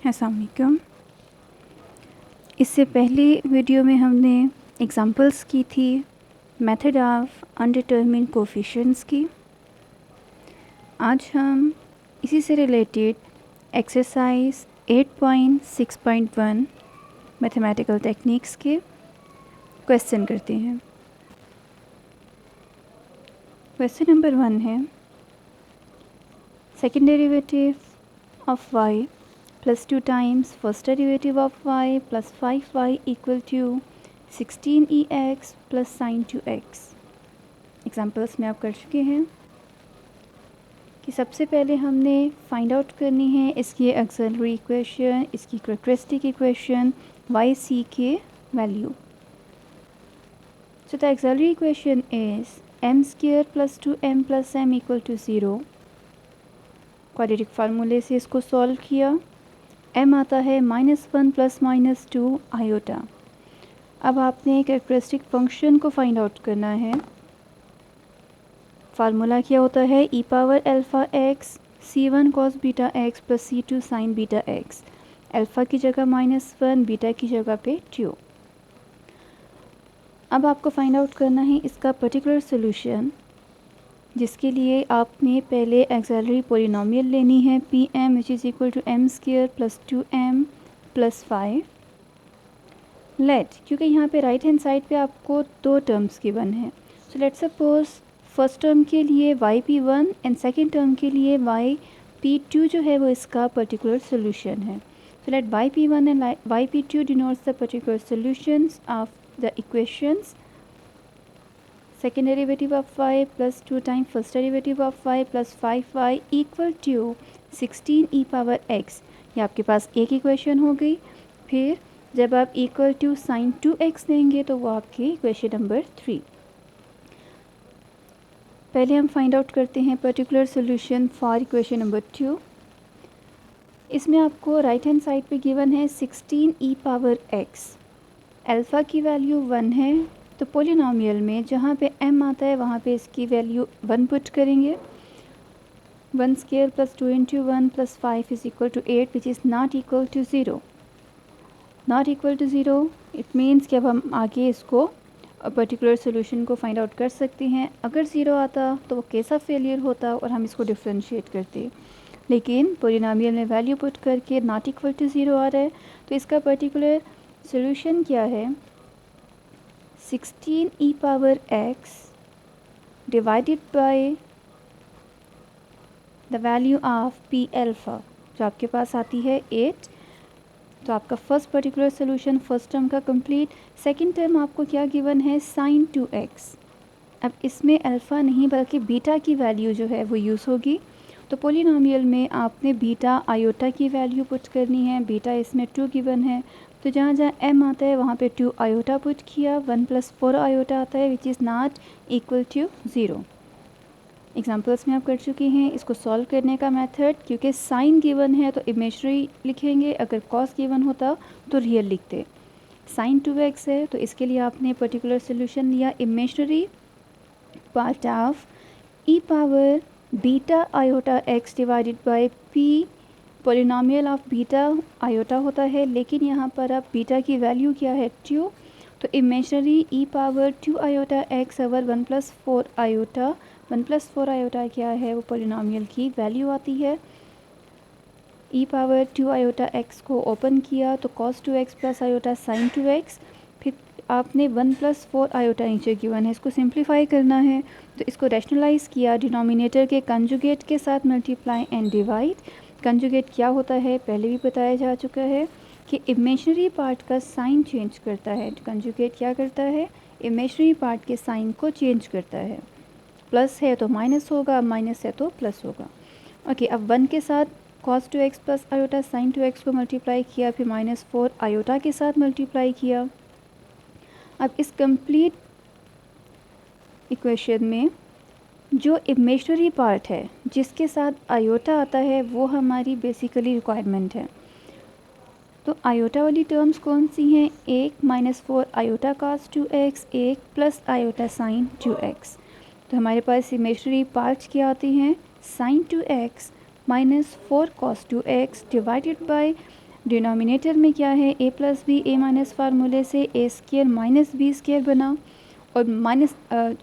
अस्सलाम वालेकुम। इससे पहले वीडियो में हमने एग्जांपल्स की थी मेथड ऑफ अनडिटरमिन्ड कोफिशिएंट्स की। आज हम इसी से रिलेटेड एक्सरसाइज 8.6.1 मैथमेटिकल टेक्निक्स के क्वेश्चन करते हैं। क्वेश्चन नंबर 1 है second derivative of y plus 2 times first derivative of y plus 5y equal to 16ex plus sin 2x। Examples में आप कर चुके हैं कि सबसे पहले हमने फाइंड आउट करनी है इसकी ऑक्सिलरी इक्वेशन, इसकी कैरेक्टरिस्टिक इक्वेशन y c के value. So the auxiliary equation is m square plus 2m plus m equal to 0। Quadratic फार्मूले से इसको सॉल्व किया। m आता है -1 प्लस -2 आयोटा। अब आपने कैरेक्टरिस्टिक फंक्शन को फाइंड आउट करना है। फार्मूला क्या होता है e power alpha x c1 cos beta x plus c2 sin beta x। Alpha की जगह -1, बीटा की जगह पे 2। अब आपको फाइंड आउट करना है इसका पर्टिकुलर सोल्यूशन, जिसके लिए आपने पहले ऑक्सिलरी पॉलिनोमियल लेनी है pm which is equal to m square plus 2m plus 5। Let, क्योंकि यहाँ पे राइट हैंड साइड पे आपको दो टर्म्स गिवन है, so let suppose first term के लिए yp1 एंड सेकेंड टर्म के लिए yp2 जो है वो इसका पर्टिकुलर सोल्यूशन है। So let yp1 and yp2 denotes the particular solutions of the equations. Second derivative of y plus 2 time first derivative of y plus 5y equal to 16 power x। ये आपके पास एक equation हो गई। फिर जब आप equal to sign 2x देंगे तो वो आपकी इक्वेशन नंबर 3। पहले हम फाइंड आउट करते हैं particular solution for equation number 2। इसमें आपको राइट हैंड साइड पे गिवन है 16 पावर x। अल्फ़ा की वैल्यू 1 है, तो पॉलिनोमियल में जहाँ पे m आता है वहाँ पे इसकी वैल्यू 1 पुट करेंगे। 1 square plus 2 into 1 plus 5 is equal to 8 which is not equal to 0। Not equal to 0 it means कि अब हम आगे इसको पर्टिकुलर सोल्यूशन को फाइंड आउट कर सकते हैं। अगर 0 आता तो वो कैसा फेलियर होता और हम इसको डिफ्रेंशिएट करते, लेकिन पॉलिनोमियल में वैल्यू पुट करके नॉट इक्वल टू 0 आ रहा है, तो इसका पर्टिकुलर सोल्यूशन क्या है 16 power x divided by the value of p alpha जो आपके पास आती है 8। तो आपका first particular solution first term का कंप्लीट। सेकंड टर्म आपको क्या गिवन है साइन 2x। अब इसमें अल्फ़ा नहीं बल्कि बीटा की वैल्यू जो है वो यूज़ होगी। तो पॉलिनोमियल में आपने बीटा आयोटा की वैल्यू पुट करनी है। बीटा इसमें 2 गिवन है, तो जहाँ जहाँ m आता है वहाँ पे 2 आयोटा पुट किया। 1 प्लस 4 आयोटा आता है which is not equal to 0। Examples में आप कर चुके हैं। इसको सॉल्व करने का मेथड, क्योंकि साइन गिवन है तो इमेजनरी लिखेंगे, अगर कॉस गिवन होता तो रियल लिखते। साइन 2x है तो इसके लिए आपने पर्टिकुलर सोल्यूशन लिया imaginary part of e power beta iota x divided by p। Polynomial of beta iota होता है, लेकिन यहाँ पर अब बीटा की वैल्यू क्या है 2, तो imaginary e power 2 iota x over 1 plus 4 iota. 1 plus 4 iota क्या है वो पॉलिनोमियल की वैल्यू आती है। e पावर 2 आयोटा x को ओपन किया तो cos 2x plus iota sin 2x। फिर आपने 1 प्लस 4 आयोटा नीचे गिवन है, इसको सिंप्लीफाई करना है तो इसको रैशनलाइज़ किया। डिनोमिनेटर के कंजुगेट के साथ मल्टीप्लाई एंड डिवाइड। कंजुगेट क्या होता है पहले भी बताया जा चुका है कि इमेजनरी पार्ट का साइन चेंज करता है। कंजुगेट क्या करता है इमेजनरी पार्ट के साइन को चेंज करता है। प्लस है तो माइनस होगा, माइनस है तो प्लस होगा। ओके, अब 1 के साथ cos 2x plus iota sin 2x को मल्टीप्लाई किया, फिर -4 आयोटा के साथ मल्टीप्लाई किया। अब इस कंप्लीट इक्वेशन में जो इमेजनरी पार्ट है जिसके साथ आयोटा आता है वो हमारी बेसिकली रिक्वायरमेंट है। तो आयोटा वाली टर्म्स कौन सी हैं, एक -4 आयोटा cos 2x, एक प्लस आयोटा sin 2x। तो हमारे पास इमेजनरी पार्ट्स क्या आती हैं sin 2x -4 cos 2x divided by denominator में क्या है, a plus b a minus फार्मूले से a square minus b square बना, और माइनस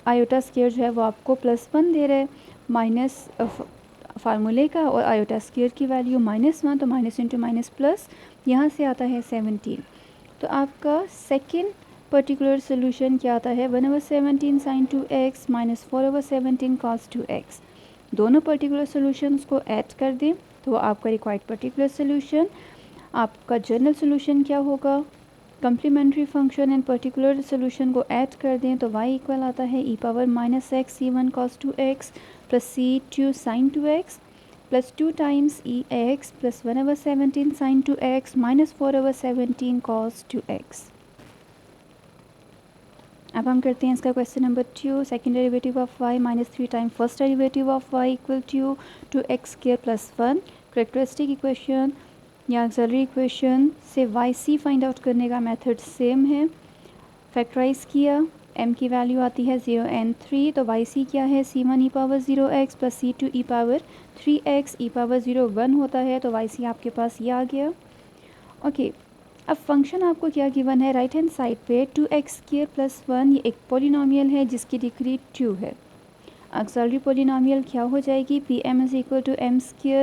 आयोटा स्क्र जो है वो आपको +1 दे रहा है, माइनस फार्मूले का, और आयोटा स्क्र की वैल्यू -1, तो माइनस इंटू माइनस प्लस, यहाँ से आता है 17। तो आपका सेकेंड पर्टिकुलर सोल्यूशन क्या आता है, 1/17 sin 2x -4/17 cos 2x। दोनों पर्टिकुलर सोल्यूशंस को ऐड कर दें तो आपका रिक्वायर्ड पर्टिकुलर सोल्यूशन, आपका जनरल सोल्यूशन क्या होगा, complementary function and particular solution को ऐड कर दें तो y इक्वल आता है e⁻x c1 cos 2x plus c2 sin 2x plus 2 times ex plus 1/17 sin 2x minus 4/17 cos 2x। अब हम करते हैं इसका question number 2। Second derivative of y -3 time first derivative of y equal to 2x² + 1। Characteristic equation या auxiliary equation से yc find out करने का method same है। फैक्टराइज किया, m की वैल्यू आती है 0 and 3, तो yc क्या है, c1 e⁻0x plus c2 e⁻3x, e⁻0 1 होता है, तो yc आपके पास ये आ गया। ओके, अब फंक्शन आपको क्या गिवन है, राइट हैंड साइड पे 2x² + 1, ये एक पोलिनोमियल है जिसकी डिग्री 2 है। ऑक्सिलरी पोलिनोमियल क्या हो जाएगी, pm =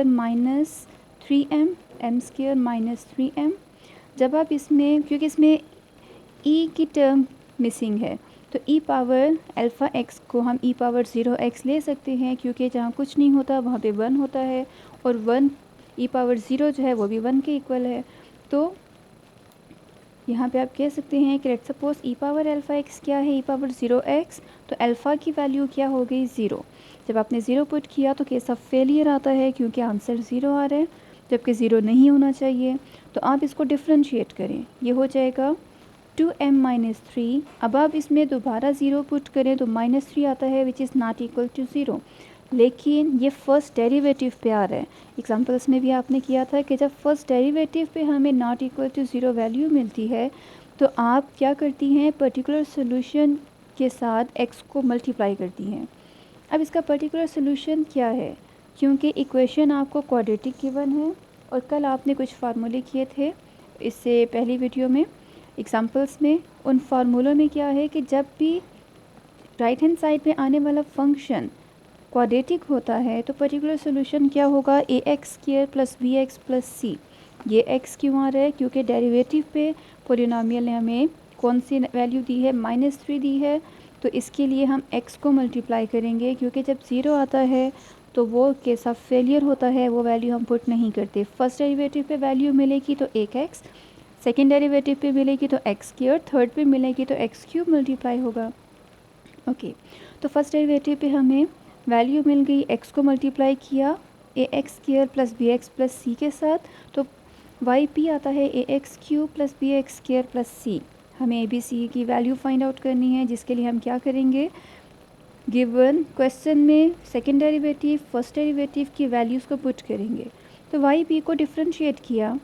m² - 3m, m² - 3m। जब आप इसमें, क्योंकि इसमें e की टर्म मिसिंग है, तो e⁻α x को हम e⁻0x ले सकते हैं, क्योंकि जहाँ कुछ नहीं होता वहाँ पे 1 होता है, और 1 e⁻0 जो है वो भी 1 के इक्वल है। तो यहाँ पे आप कह सकते हैं कि लेट्स सपोज e⁻α x क्या है, e⁻0x, तो अल्फ़ा की वैल्यू क्या हो गई, 0। जब आपने 0 पुट किया तो केस ऑफ फेलियर आता है, क्योंकि आंसर 0 आ रहा है, जबकि 0 नहीं होना चाहिए। तो आप इसको डिफ्रेंशिएट करें, ये हो जाएगा 2m - 3। अब आप इसमें दोबारा 0 पुट करें तो -3 आता है, which is not equal to 0। लेकिन ये फर्स्ट डेरिवेटिव पे आ रहा है। एग्जांपल्स में भी आपने किया था कि जब फर्स्ट डेरिवेटिव पे हमें नॉट इक्वल टू 0 वैल्यू मिलती है, तो आप क्या करती हैं, पर्टिकुलर सोल्यूशन के साथ x को मल्टीप्लाई करती हैं। अब इसका पर्टिकुलर सोल्यूशन क्या है, क्योंकि इक्वेशन आपको क्वाड्रेटिक गिवन है, और कल आपने कुछ फार्मूले किए थे इससे पहली वीडियो में एग्जांपल्स में। उन फार्मूलों में क्या है कि जब भी राइट हैंड साइड पे आने वाला फंक्शन क्वाड्रेटिक होता है तो पर्टिकुलर सोल्यूशन क्या होगा, ax² + bx + c। ये x क्यों आ रहा है, क्योंकि डेरिवेटिव पे पोलिनोमियल ने हमें कौन सी वैल्यू दी है, -3 दी है, तो इसके लिए हम x को मल्टीप्लाई करेंगे, क्योंकि जब 0 आता है तो वो केस ऑफ फेलियर होता है, वो वैल्यू हम पुट नहीं करते। फर्स्ट डेरिवेटिव पे वैल्यू मिलेगी तो 1x, सेकेंड डेरिवेटिव पे मिलेगी तो x², थर्ड पे मिलेगी तो x³ मल्टीप्लाई होगा। ओके, तो फर्स्ट डेरिवेटिव पे हमें वैल्यू मिल गई, x को मल्टीप्लाई किया ax² + bx + c के साथ, तो yp आता है ax³ + bx² + c। हमें a b c की वैल्यू फाइंड आउट करनी है, जिसके लिए हम क्या करेंगे, गिवन क्वेश्चन में सेकेंड डेरिवेटिव फर्स्ट डेरिवेटिव की वैल्यूज़ को पुट करेंगे। तो yp को डिफ्रेंशिएट किया,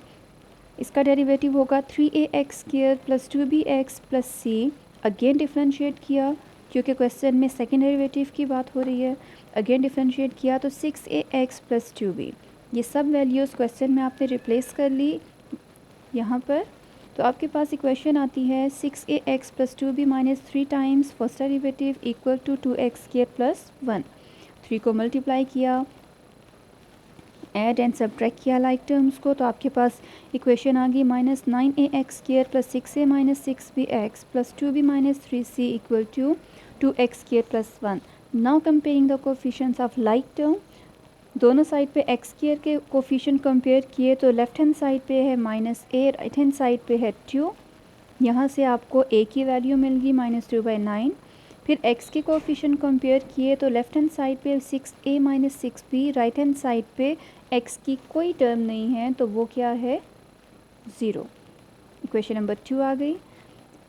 इसका डेरिवेटिव होगा 3ax² + 2bx + c। Again differentiate किया, क्योंकि क्वेश्चन में सेकेंड डेरिवेटिव की बात हो रही है, अगेन डिफ्रेंशिएट किया तो 6ax + 2b। ये सब वैल्यूज़ क्वेश्चन में आपने रिप्लेस कर ली यहाँ पर, तो आपके पास इक्वेशन आती है 6ax + 2b - 3 times first derivative equal to 2x² + 1। 3 को मल्टीप्लाई किया, ऐड एंड सब्ट्रैक्ट किया लाइक टर्म्स को, तो आपके पास इक्वेशन आ गई -9ax² + 6a - 6bx + 2b - 3c equal to 2x² + 1। Now comparing the coefficients of like term, दोनों साइड पे x² के कोफिशिएंट कंपेयर किए तो लेफ्ट हैंड साइड पे है -a, राइट हैंड साइड पे है 2। यहाँ से आपको a की वैल्यू मिल गई -2/9। फिर x के कोफिशिएंट कंपेयर किए तो लेफ्ट हैंड साइड पे 6a - 6b, right hand side पे x की कोई टर्म नहीं है, तो वो क्या है, 0। इक्वेशन नंबर 2 आ गई।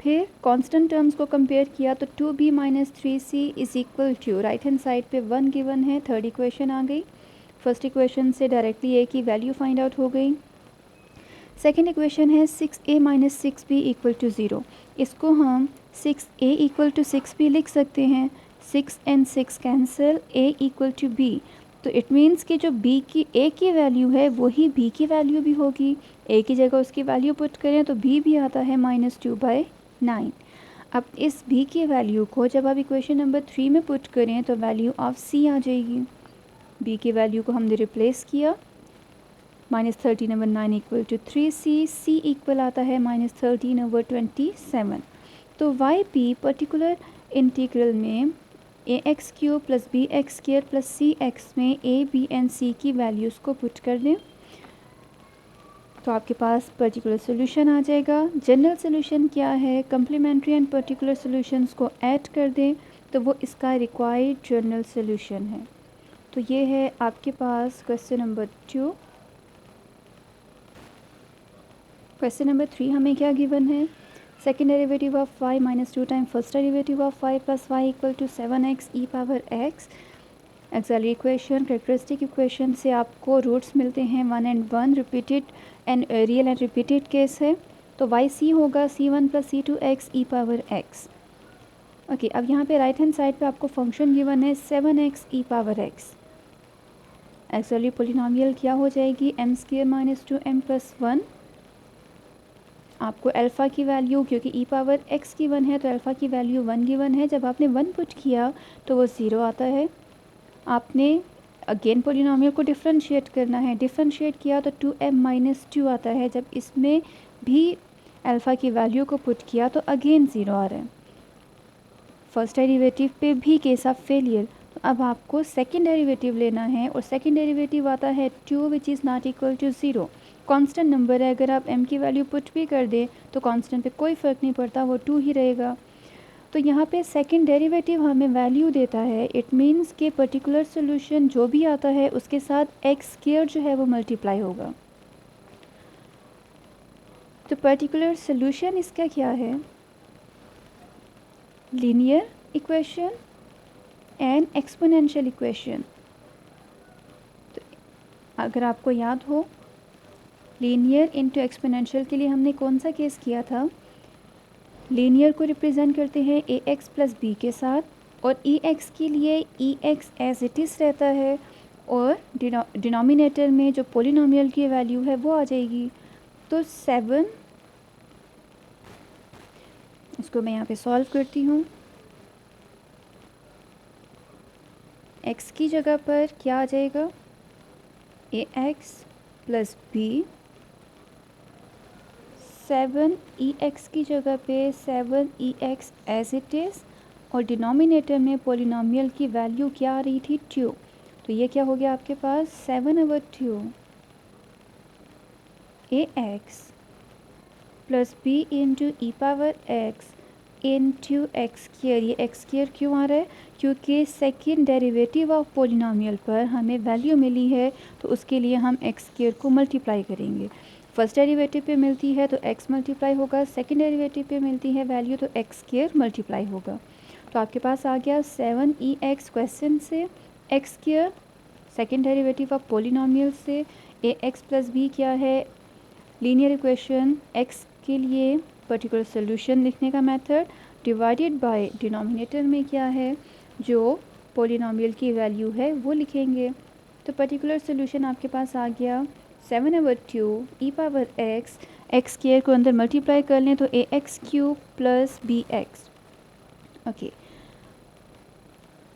फिर कांस्टेंट टर्म्स को कंपेयर किया तो 2b - 3c is equal to, right hand side पे 1 गिवन है, थर्ड इक्वेशन आ गई। फर्स्ट इक्वेशन से डायरेक्टली a की वैल्यू फाइंड आउट हो गई। सेकेंड इक्वेशन है 6a - 6b इक्वल टू 0। इसको हम 6a = 6b लिख सकते हैं। 6 and 6 कैंसिल, a = b। तो इट मीन्स कि जो बी की ए की वैल्यू है वही बी की वैल्यू भी होगी। ए की जगह उसकी वैल्यू पुट करें तो बी भी आता है -2/9। अब इस बी की वैल्यू को जब आप इक्वेशन नंबर 3 में पुट करें तो वैल्यू ऑफ सी आ जाएगी। बी की वैल्यू को हमने रिप्लेस किया, -13/9 = 3c, c इक्वल आता है -13/27। तो वाई पी पर्टिकुलर इंटीग्रल में ax³ + bx² + cx में a, b एंड c की वैल्यूज़ को पुट कर दें तो आपके पास पर्टिकुलर सोल्यूशन आ जाएगा। जनरल सोल्यूशन क्या है, कम्प्लीमेंट्री एंड पर्टिकुलर सोल्यूशंस को ऐड कर दें तो वो इसका रिक्वायर्ड जनरल सोल्यूशन है। तो ये है आपके पास क्वेश्चन नंबर 2। क्वेश्चन नंबर 3 हमें क्या गिवन है, second derivative of y -2 time first derivative of y + y = 7x e⁻x। Axillary equation, characteristic equation से आपको रूट्स मिलते हैं 1 and 1, repeated and real and repeated case है। तो वाई सी होगा c1 + c2x e⁻x। ओके, अब यहाँ पे राइट हैंड साइड पे आपको फंक्शन गिवन है 7x e⁻x। एक्सिलरी पोलिनोमियल क्या हो जाएगी, m² - 2m + 1। आपको अल्फ़ा की वैल्यू, क्योंकि e⁻x गिवन है तो अल्फ़ा की वैल्यू 1 गिवन है। जब आपने 1 पुट किया तो वो 0 आता है। आपने अगेन पोलिनोमियल को डिफरेंशिएट करना है, डिफरेंशिएट किया तो 2m - 2 आता है। जब इसमें भी अल्फ़ा की वैल्यू को पुट किया तो अगेन 0 आ रहा है। फर्स्ट डेरिवेटिव पे भी केस ऑफ फेलियर। तो अब आपको सेकंड डेरिवेटिव लेना है और सेकंड डेरिवेटिव आता है 2 which is not equal to 0। Constant number है, अगर आप m की वैल्यू पुट भी कर दें तो कांस्टेंट पे कोई फ़र्क नहीं पड़ता, वो 2 ही रहेगा। तो यहाँ पे सेकंड डेरिवेटिव हमें वैल्यू देता है। इट मीन्स कि पर्टिकुलर सोल्यूशन जो भी आता है उसके साथ x² जो है वो मल्टीप्लाई होगा। तो पर्टिकुलर सोल्यूशन इसका क्या है, linear equation and exponential equation. तो अगर आपको याद हो, लीनियर इनटू एक्सपोनेंशियल के लिए हमने कौन सा केस किया था, लीनियर को रिप्रेजेंट करते हैं ax + b के साथ और ex के लिए ex एज इट इज़ रहता है और डिनोमिनेटर में जो पोलिनोमियल की वैल्यू है वो आ जाएगी। तो 7, इसको मैं यहाँ पे सॉल्व करती हूँ। x की जगह पर क्या आ जाएगा, ax + b, 7 ex की जगह पे 7 ex एज इट इज़ और डिनोमिनेटर में पोलिनोमियल की वैल्यू क्या आ रही थी, 2। तो ये क्या हो गया आपके पास 7/2 ax + b × e⁻x × x²। ये x² क्यों आ रहा है, क्योंकि सेकेंड डेरिवेटिव ऑफ पोलिनोमियल पर हमें वैल्यू मिली है तो उसके लिए हम x² को मल्टीप्लाई करेंगे। फर्स्ट डेरिवेटिव पे मिलती है तो x मल्टीप्लाई होगा, सेकेंड डेरिवेटिव पे मिलती है वैल्यू तो x² मल्टीप्लाई होगा। तो आपके पास आ गया 7ex क्वेश्चन से, x², second derivative of polynomial से, ax + b क्या है, लीनियर इक्वेशन, x के लिए पर्टिकुलर सोल्यूशन लिखने का मेथड, डिवाइडेड बाय डिनोमिनेटर में क्या है, जो पोलिनोमियल की वैल्यू है वो लिखेंगे। तो पर्टिकुलर सोल्यूशन आपके पास आ गया 7/2 e⁻x, x² को अंदर मल्टीप्लाई कर लें तो ax³ + bx। Okay,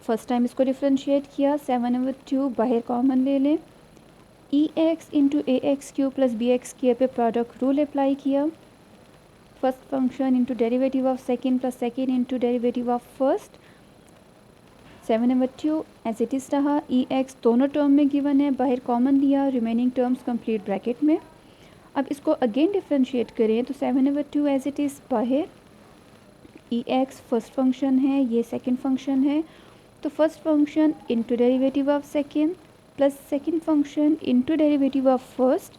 first time इसको डिफ्रेंशिएट किया, 7/2 बाहर कॉमन ले लें, ex × ax³ + bx² पे प्रोडक्ट रूल अप्लाई किया, first function into derivative of second + second into derivative of first, 7/2 as it is रहा। ex दोनों टर्म में गिवन है, बाहर कॉमन लिया, रिमेनिंग टर्म्स कंप्लीट ब्रैकेट में। अब इसको अगेन डिफ्रेंशिएट करें तो 7/2 एज इट इज़ बाहर, ex फर्स्ट फंक्शन है, ये सेकंड फंक्शन है, तो first function into derivative of second plus second function into derivative of first.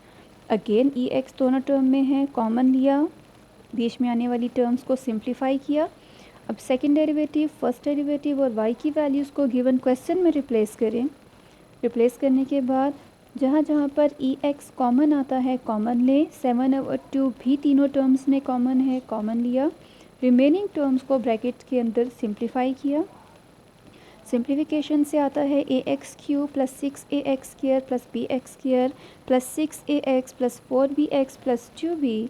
Again ex दोनों टर्म में है, कॉमन लिया, बीच में आने वाली टर्म्स को सिंप्लीफाई किया। अब सेकंड डेरिवेटिव, फर्स्ट डेरिवेटिव और y की वैल्यूज़ को गिवन क्वेश्चन में रिप्लेस करें। रिप्लेस करने के बाद जहाँ जहाँ पर ex कॉमन आता है कॉमन लें, 7/2 भी तीनों टर्म्स में कॉमन है, कॉमन लिया, रिमेनिंग टर्म्स को ब्रैकेट के अंदर सिंप्लीफाई किया। सिंप्लीफिकेशन से आता है A X cube plus 6ax square plus B X square plus 6ax plus 4bx plus 2b।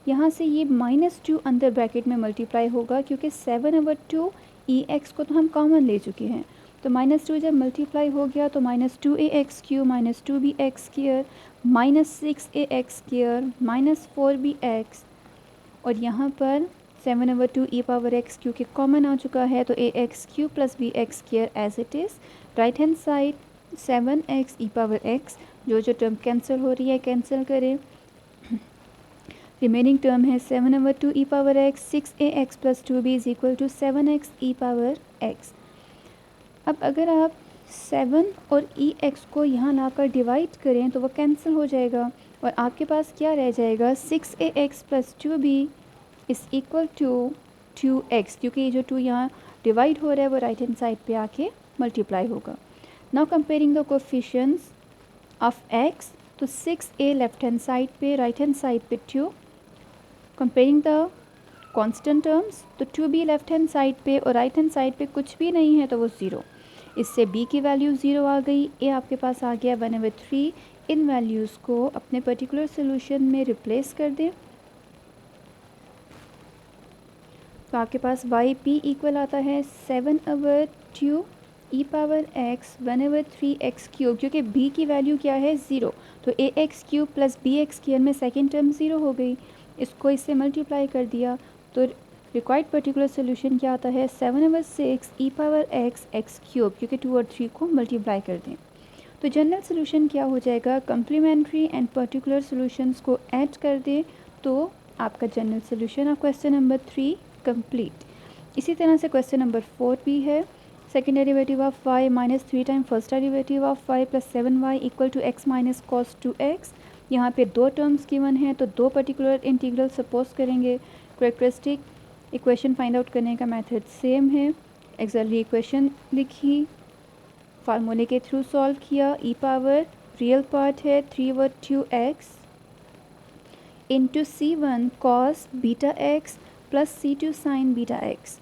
यहाँ से ये -2 अंदर ब्रैकेट में मल्टीप्लाई होगा क्योंकि 7/2 ex को तो हम कॉमन ले चुके हैं, तो -2 जब मल्टीप्लाई हो गया तो -2ax cube minus 2bx square minus 6ax square minus 4bx, और यहाँ पर 7/2 e पावर x क्योंकि कॉमन आ चुका है तो ax cube plus bx square as it is. Right hand side 7x e power x, जो टर्म कैंसिल हो रही है कैंसिल करें। रिमेनिंग टर्म है 7/2 e power x, 6ax plus 2b is equal to 7x e power x। अब अगर आप 7 और ex को यहाँ लाकर डिवाइड करें तो वो कैंसिल हो जाएगा और आपके पास क्या रह जाएगा 6ax plus 2b is equal to 2x, क्योंकि ये जो 2 यहाँ डिवाइड हो रहा है वो राइट हैंड साइड पे आके मल्टीप्लाई होगा। Now comparing the coefficients of x, तो 6a लेफ्ट हैंड साइड पे, राइट हैंड साइड पे 2। कंपेयरिंग द कांस्टेंट टर्म्स, तो 2b लेफ्ट हैंड साइड पे और राइट हैंड साइड पे कुछ भी नहीं है तो वो 0। इससे b की वैल्यू 0 आ गई, a आपके पास आ गया 1/3। इन वैल्यूज़ को अपने पर्टिकुलर सोल्यूशन में रिप्लेस कर दें तो आपके पास yp इक्वल आता है 7/2 e power x 1/3x cube, क्योंकि b की वैल्यू क्या है 0, तो ax cube plus bx square में सेकेंड टर्म 0 हो गई, इसको इससे मल्टीप्लाई कर दिया तो रिक्वायर्ड पर्टिकुलर सोल्यूशन क्या आता है 7/6 e power x x cube, क्योंकि 2 और 3 को मल्टीप्लाई कर दें तो जनरल सोल्यूशन क्या हो जाएगा, कम्प्लीमेंट्री एंड पर्टिकुलर सोल्यूशंस को ऐड कर दें तो आपका general solution of question number 3 complete. इसी तरह से क्वेश्चन नंबर 4 भी है। Second derivative of y minus 3 time first derivative of y plus 7y equal to x minus cos 2x। यहाँ पे दो टर्म्स गिवन हैं तो दो पर्टिकुलर इंटीग्रल सपोज करेंगे। कैरेक्टरिस्टिक इक्वेशन फाइंड आउट करने का मेथड सेम है। एक्सली इक्वेशन लिखी, फार्मूले के थ्रू सॉल्व किया। ई पावर रियल पार्ट है 3/2x into C1 cos beta x plus C2 sine beta x.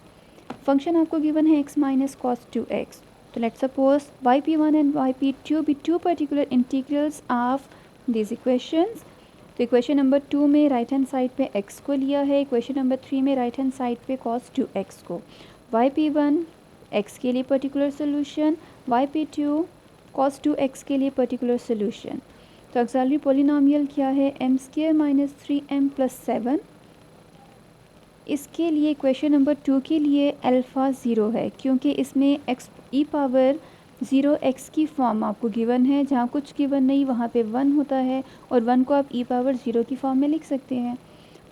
Function आपको गिवन है x माइनस कॉस 2x। तो let's suppose yp1 and yp2 be two particular integrals of this equations. तो equation number 2 में right hand side पे x को लिया है, equation number 3 में राइट हैंड साइड पे cos 2x को। yp1 x के लिए particular solution, yp2 cos 2x के लिए पर्टिकुलर सोल्यूशन। तो ऑक्सिलरी पॉलिनोमियल क्या है m² माइनस 3m प्लस 7। इसके लिए इक्वेशन नंबर 2 के लिए अल्फ़ा 0 है क्योंकि इसमें x e पावर 0x की फॉर्म आपको गिवन है, जहाँ कुछ गिवन नहीं वहाँ पे 1 होता है और 1 को आप e पावर 0 की फॉर्म में लिख सकते हैं।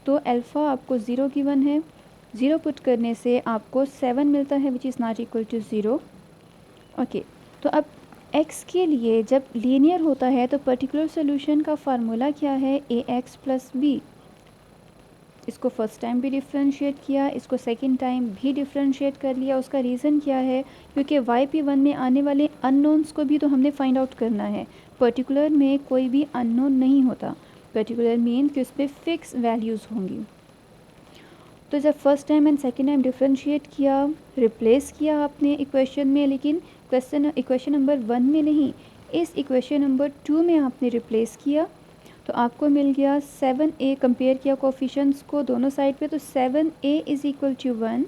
तो अल्फ़ा आपको 0 गिवन है, 0 पुट करने से आपको 7 मिलता है which is not equal to 0। Okay, तो अब x के लिए जब लीनियर होता है तो पर्टिकुलर सोल्यूशन का फार्मूला क्या है ax प्लस b। इसको फर्स्ट टाइम भी डिफ्रेंशिएट किया, इसको सेकंड टाइम भी डिफ्रेंशिएट कर लिया। उसका रीज़न क्या है, क्योंकि yp1 में आने वाले अननोन्स को भी तो हमने फाइंड आउट करना है। पर्टिकुलर में कोई भी अननोन नहीं होता, पर्टिकुलर मीन कि उस पर फिक्स वैल्यूज़ होंगी। तो जब first time and second time differentiate किया, रिप्लेस किया आपने इक्वेशन में, लेकिन इक्वेशन नंबर 1 में नहीं, इस इक्वेशन नंबर 2 में आपने रिप्लेस किया तो आपको मिल गया 7a। कंपेयर किया कोफिशिएंट्स को दोनों साइड पे, तो 7a is equal to 1,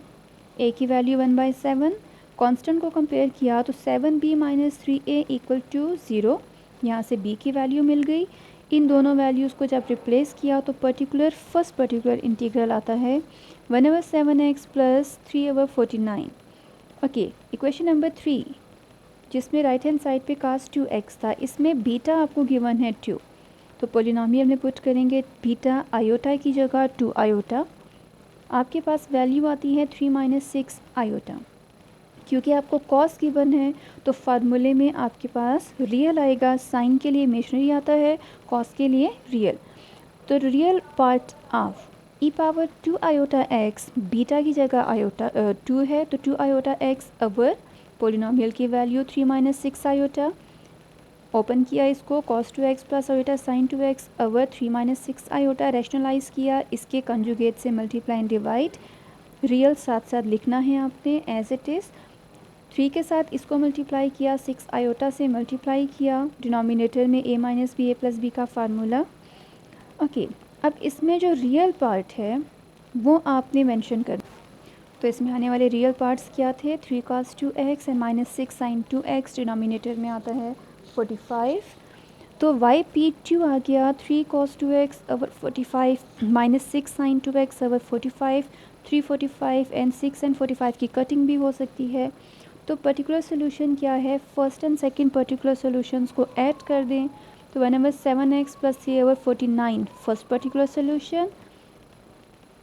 a की वैल्यू 1/7। कांस्टेंट को कंपेयर किया तो 7b minus 3a equal to 0, यहाँ से b की वैल्यू मिल गई। इन दोनों वैल्यूज़ को जब रिप्लेस किया तो फर्स्ट पर्टिकुलर इंटीग्रल आता है 1/7x plus 3/49। Okay, equation number 3 जिसमें राइट हैंड साइड पे cos 2x था, इसमें बीटा आपको गिवन है 2, तो पोलिनोमियल में पुट करेंगे बीटा आयोटा की जगह 2 आयोटा। आपके पास वैल्यू आती है 3 माइनस 6 आयोटा। क्योंकि आपको कॉस गिवन है तो फार्मूले में आपके पास रियल आएगा, साइन के लिए इमेजिनरी आता है, कॉस के लिए रियल। तो real part of E power 2 iota x, beta की जगह आयोटा 2 है तो 2 आयोटा एक्स अवर पोलिनोमियल की वैल्यू 3 माइनस 6 आयोटा। ओपन किया इसको, cos 2x plus iota sin 2x अवर 3 माइनस 6 आयोटा। रैशनलाइज किया, इसके कंजुगेट से मल्टीप्लाई एंड डिवाइड, रियल साथ साथ लिखना है आपने एज इट इज़। 3 के साथ इसको मल्टीप्लाई किया, 6 आयोटा से मल्टीप्लाई किया, डिनोमिनेटर में a minus b a plus b का फार्मूला। ओके, अब इसमें जो रियल पार्ट है वो आपने मेंशन कर, तो इसमें आने वाले रियल पार्ट्स क्या थे, 3 cos 2x and minus 6 sin 2x, denominator में आता है 45। तो yp2 आ गया 3 cos 2x over 45 minus 6 sin 2x over 45, 345 and 6 and 45 की कटिंग भी हो सकती है। तो पर्टिकुलर सोल्यूशन क्या है, first and second particular solutions को ऐड कर दें, तो 1/7x plus 3 over 49 first particular solution,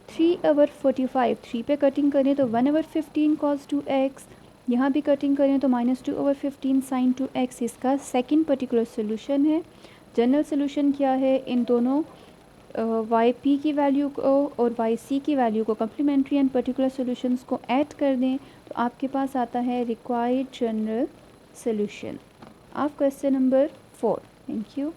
3 over 45 3 पे कटिंग करें तो 1/15 cos 2x, यहाँ भी कटिंग करें तो -2 ओवर 15 sin 2x इसका सेकंड पर्टिकुलर सोल्यूशन है। जनरल सोल्यूशन क्या है, इन दोनों yp की वैल्यू को और yc की वैल्यू को कम्प्लीमेंट्री एंड पर्टिकुलर सोल्यूशंस को ऐड कर दें तो आपके पास आता है required general solution of question number 4। Thank you.